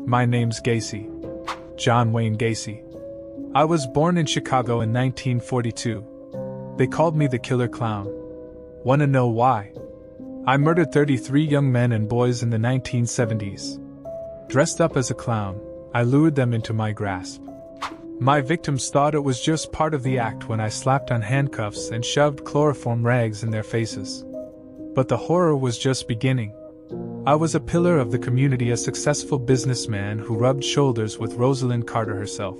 My name's Gacy. John Wayne Gacy. I was born in Chicago in 1942. They called me the Killer Clown. Wanna know why? I murdered 33 young men and boys in the 1970s. Dressed up as a clown, I lured them into my grasp. My victims thought it was just part of the act when I slapped on handcuffs and shoved chloroform rags in their faces. But the horror was just beginning. I was a pillar of the community, a successful businessman who rubbed shoulders with Rosalind Carter herself.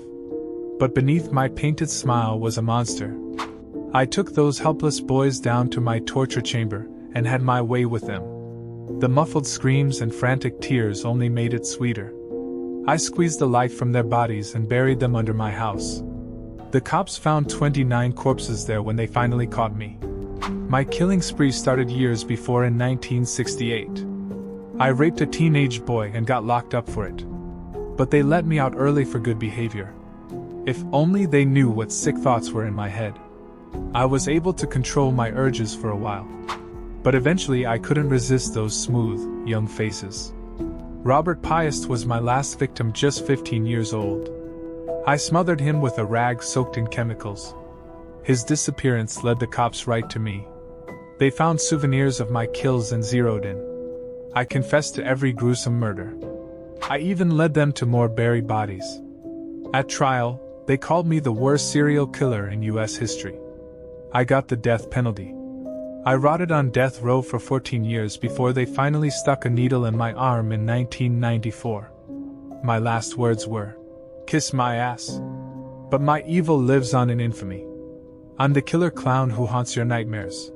But beneath my painted smile was a monster. I took those helpless boys down to my torture chamber and had my way with them. The muffled screams and frantic tears only made it sweeter. I squeezed the life from their bodies and buried them under my house. The cops found 29 corpses there when they finally caught me. My killing spree started years before in 1968. I raped a teenage boy and got locked up for it. But they let me out early for good behavior. If only they knew what sick thoughts were in my head. I was able to control my urges for a while. But eventually I couldn't resist those smooth, young faces. Robert Piest was my last victim, just 15 years old. I smothered him with a rag soaked in chemicals. His disappearance led the cops right to me. They found souvenirs of my kills and zeroed in. I confessed to every gruesome murder. I even led them to more buried bodies. At trial, they called me the worst serial killer in US history. I got the death penalty. I rotted on death row for 14 years before they finally stuck a needle in my arm in 1994. My last words were, "Kiss my ass." But my evil lives on in infamy. I'm the killer clown who haunts your nightmares.